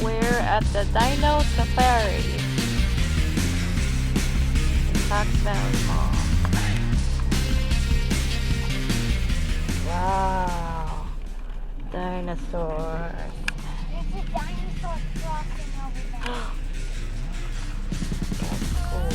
We're at the Dino Safari in Fox Valley Mall. Wow, dinosaurs. There's a dinosaur crossing over there. That's cool.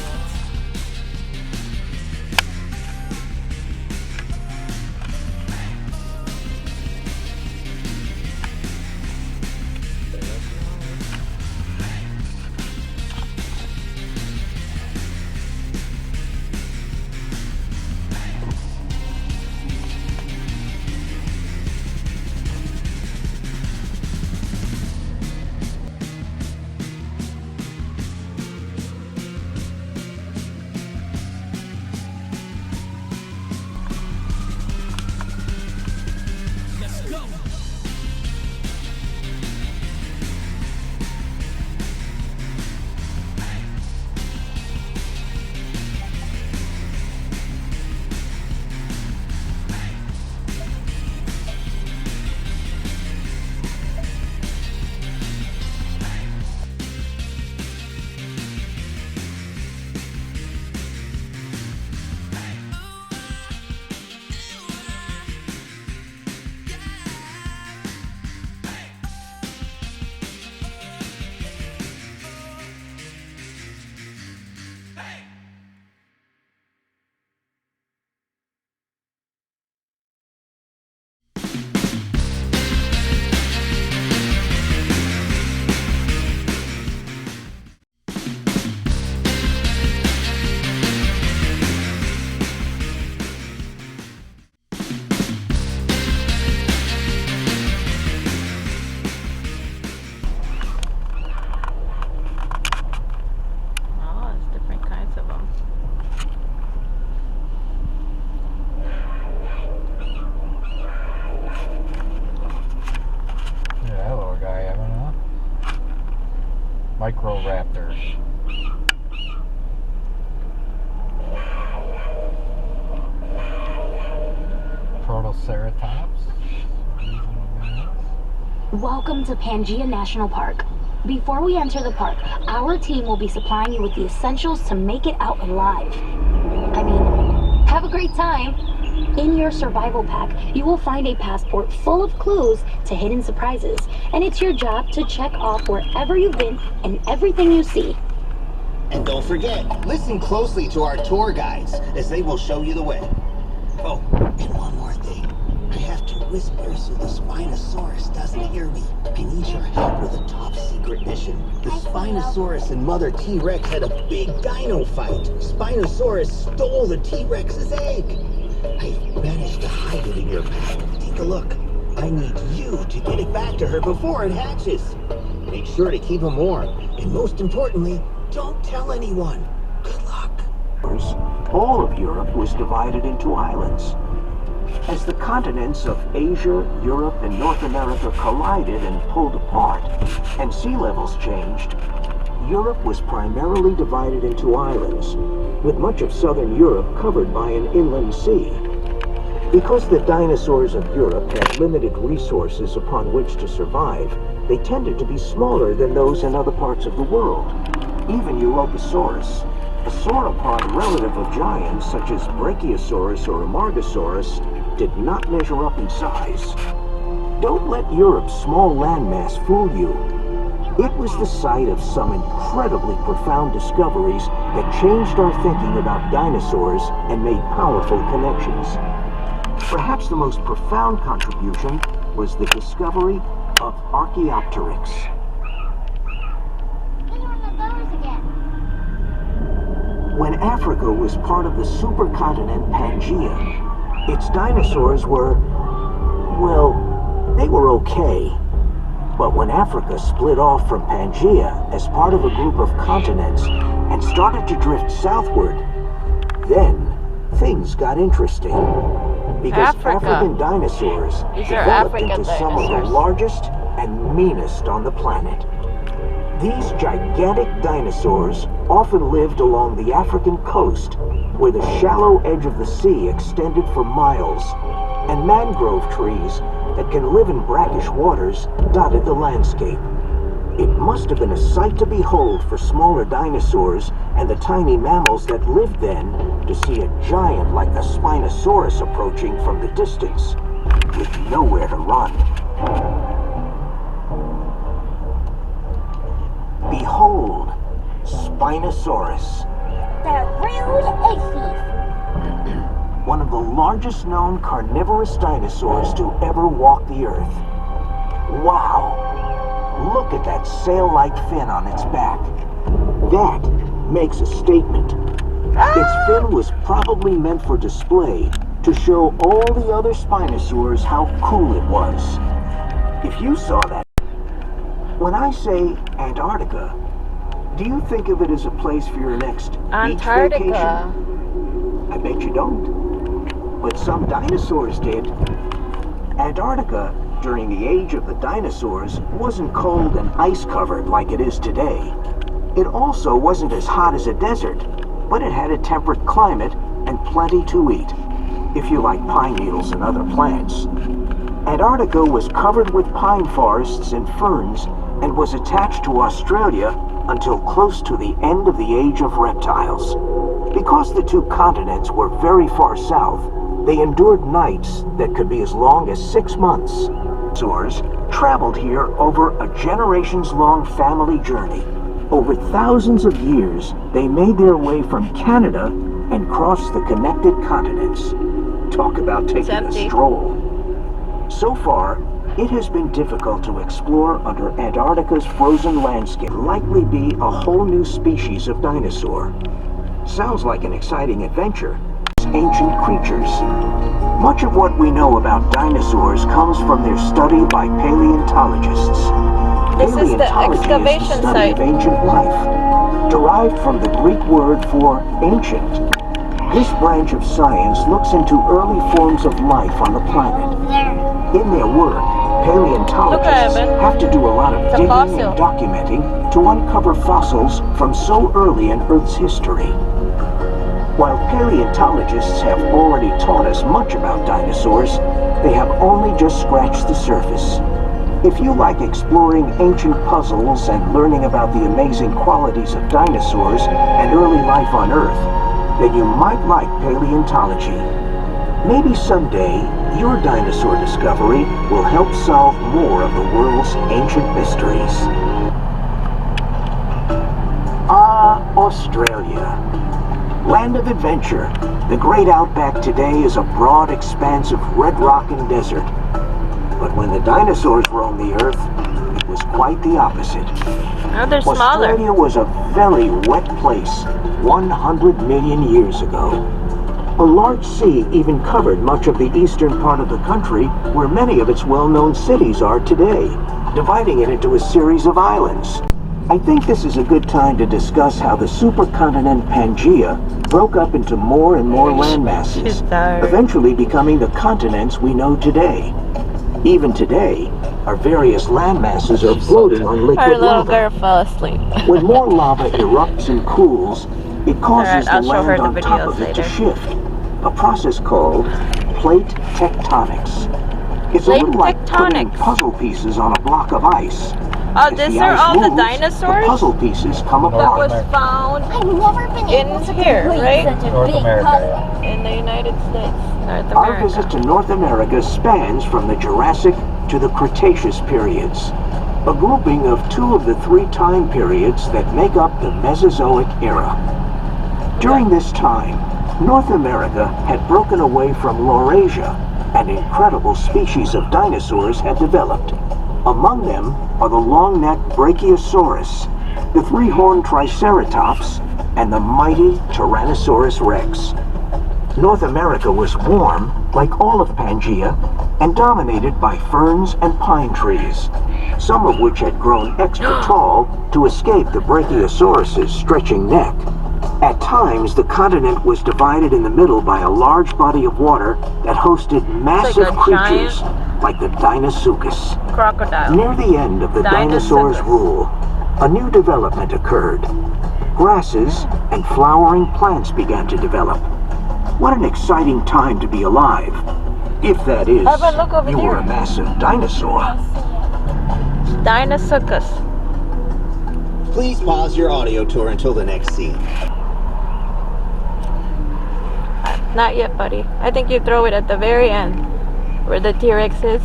Microraptors. Protoceratops. Welcome to Pangea National Park. Before we enter the park, our team will be supplying you with the essentials to make it out alive. I mean, have a great time. In your survival pack, you will find a passport full of clues to hidden surprises, and it's your job to check off wherever you've been and everything you see. And don't forget, listen closely to our tour guides, as they will show you the way. Oh, and one more thing. I have to whisper so the Spinosaurus doesn't hear me. I need your help with a top secret mission. The Spinosaurus and Mother T-Rex had a big dino fight. Spinosaurus stole the T-Rex's egg. I managed to hide it in your pack. Take a look. I need you to get it back to her before it hatches. Make sure to keep him warm. And most importantly, don't tell anyone. Good luck. All of Europe was divided into islands. As the continents of Asia, Europe, and North America collided and pulled apart, and sea levels changed, Europe was primarily divided into islands, with much of southern Europe covered by an inland sea. Because the dinosaurs of Europe had limited resources upon which to survive, they tended to be smaller than those in other parts of the world. Even Europasaurus, a sauropod relative of giants such as Brachiosaurus or Amargasaurus, did not measure up in size. Don't let Europe's small landmass fool you. It was the site of some incredibly profound discoveries that changed our thinking about dinosaurs and made powerful connections. Perhaps the most profound contribution was the discovery of Archaeopteryx. When Africa was part of the supercontinent Pangea, its dinosaurs were, well, they were okay. But when Africa split off from Pangea as part of a group of continents and started to drift southward, then things got interesting. Because African dinosaurs developed into some of the largest and meanest on the planet. These gigantic dinosaurs often lived along the African coast, where the shallow edge of the sea extended for miles, and mangrove trees that can live in brackish waters dotted the landscape. It must have been a sight to behold for smaller dinosaurs and the tiny mammals that lived then to see a giant like the Spinosaurus approaching from the distance, with nowhere to run. Behold, Spinosaurus. The rude egg thief. One of the largest known carnivorous dinosaurs to ever walk the earth. Wow! Look at that sail-like fin on its back. That makes a statement. Its fin was probably meant for display to show all the other Spinosaurs how cool it was. If you saw that, when I say Antarctica, do you think of it as a place for your next beach vacation? Antarctica. I bet you don't. But some dinosaurs did. Antarctica, during the age of the dinosaurs, wasn't cold and ice-covered like it is today. It also wasn't as hot as a desert, but it had a temperate climate and plenty to eat, if you like pine needles and other plants. Antarctica was covered with pine forests and ferns and was attached to Australia until close to the end of the age of reptiles. Because the two continents were very far south, they endured nights that could be as long as 6 months. Dinosaurs traveled here over a generations-long family journey. Over thousands of years, they made their way from Canada and crossed the connected continents. Talk about taking a stroll. So far, it has been difficult to explore under Antarctica's frozen landscape. Likely be a whole new species of dinosaur. Sounds like an exciting adventure. Ancient creatures. Much of what we know about dinosaurs comes from their study by paleontologists. This is the excavation is the study site. of ancient life, derived from the Greek word for ancient. This branch of science looks into early forms of life on the planet. In their work, paleontologists have to do a lot of digging and documenting to uncover fossils from so early in Earth's history. While paleontologists have already taught us much about dinosaurs, they have only just scratched the surface. If you like exploring ancient puzzles and learning about the amazing qualities of dinosaurs and early life on Earth, then you might like paleontology. Maybe someday, your dinosaur discovery will help solve more of the world's ancient mysteries. Australia. Land of adventure. The Great Outback today is a broad expanse of red rock and desert. But when the dinosaurs roamed the Earth, it was quite the opposite. Oh, they're smaller. Australia was a very wet place 100 million years ago. A large sea even covered much of the eastern part of the country where many of its well-known cities are today, dividing it into a series of islands. I think this is a good time to discuss how the supercontinent Pangaea broke up into more and more land masses, eventually becoming the continents we know today. Even today, our various land masses are floating on liquid Our little lava. girl fell asleep. When more lava erupts and cools, it causes I'll the show her land the on top videos of it to later. shift, a process called plate tectonics. It's Plate a little like putting tectonics. puzzle pieces on a block of ice. Oh, As these the are ice all the moves, dinosaurs the puzzle pieces come that apart. was found I've never been able in to here, complete right? such a North big America, puzzle. In the United States, North Our visit America. to North America spans from the Jurassic to the Cretaceous periods, a grouping of 2 of the 3 time periods that make up the Mesozoic era. During this time, North America had broken away from Laurasia, and incredible species of dinosaurs had developed. Among them are the long-necked Brachiosaurus, the 3-horned Triceratops, and the mighty Tyrannosaurus rex. North America was warm, like all of Pangaea, and dominated by ferns and pine trees, some of which had grown extra tall to escape the Brachiosaurus's stretching neck. At times, the continent was divided in the middle by a large body of water that hosted massive a creatures like the Dinosuchus. Crocodile. Near the end of the dinosaurs' Dinosaurus. rule, a new development occurred. Grasses and flowering plants began to develop. What an exciting time to be alive. If that is, Evan, look over you were there. a massive dinosaur. Dinosaurus. Please pause your audio tour until the next scene. Not yet, buddy. I think you throw it at the very end, where the T-Rex is.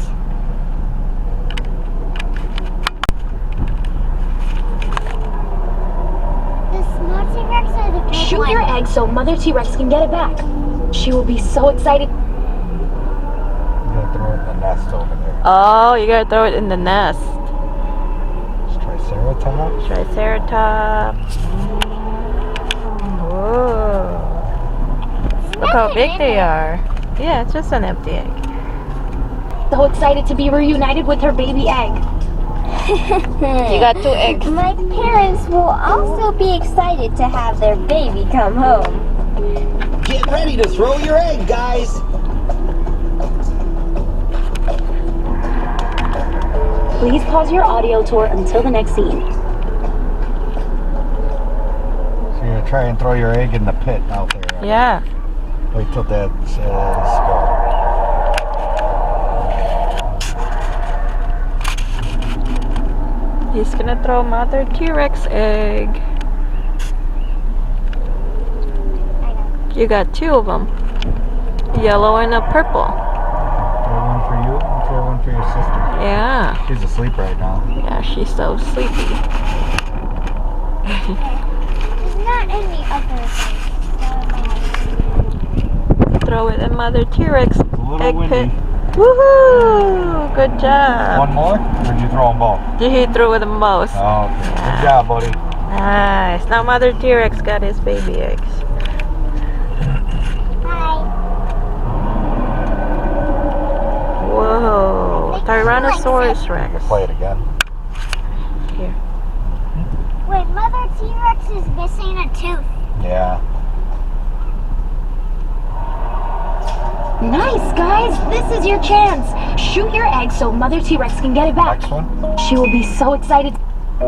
The small T-Rex or the big Shoot one? your egg so Mother T-Rex can get it back. She will be so excited. I'm gonna throw it in the nest over there. Oh, you gotta throw it in the nest. It's Triceratops. Triceratops. Whoa. Look how big they are. Yeah, it's just an empty egg. So excited to be reunited with her baby egg. You got 2 eggs. My parents will also be excited to have their baby come home. Get ready to throw your egg, guys. Please pause your audio tour until the next scene. So you're gonna try and throw your egg in the pit out there. Yeah. Wait till Dad says go. He's gonna throw Mother T-Rex egg. You got 2 of them. Yellow and a purple. Throw one for you and throw one for your sister. Yeah. She's asleep right now. Yeah, she's so sleepy. There's not any other things. Throw it in Mother T-Rex It's a little egg windy. pit. Woohoo! Good job. One more? Or did you throw them both? He threw the most. Oh, okay. Good job, buddy. Nice. Now Mother T-Rex got his baby eggs. Hi. Whoa. Tyrannosaurus Rex. Play it again. Here. Wait, Mother T-Rex is missing a tooth. Yeah. Nice, guys. This is your chance. Shoot your egg so Mother T-Rex can get it back. Next one. She will be so excited.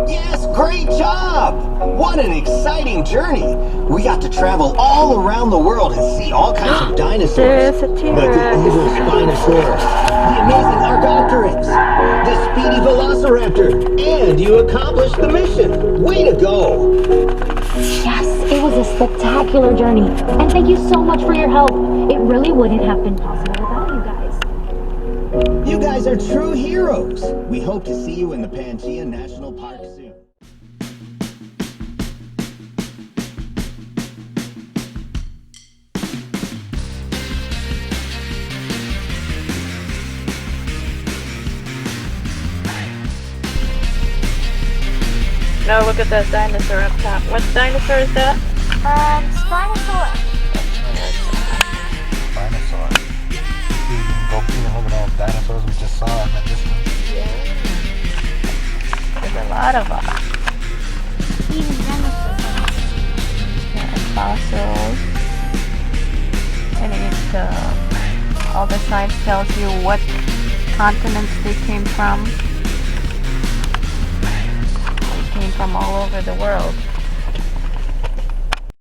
Yes, great job! What an exciting journey! We got to travel all around the world and see all kinds of dinosaurs. There's a Like the T-Rex. evil Spinosaurus, the amazing Archaeopteryx, the speedy Velociraptor, and you accomplished the mission! Way to go! Yes, it was a spectacular journey. And thank you so much for your help. It really wouldn't have been possible without you guys. You guys are true heroes! We hope to see you in the Pangea National Park soon. Now look at that dinosaur up top. What dinosaur is that? Spinosaurus. Dinosaur. You can go through and look at all the dinosaurs we just saw in the distance. Yeah. There's a lot of them. Even dinosaurs. Yeah, fossils. And all the signs tells you what continents they came from. They came from all over the world.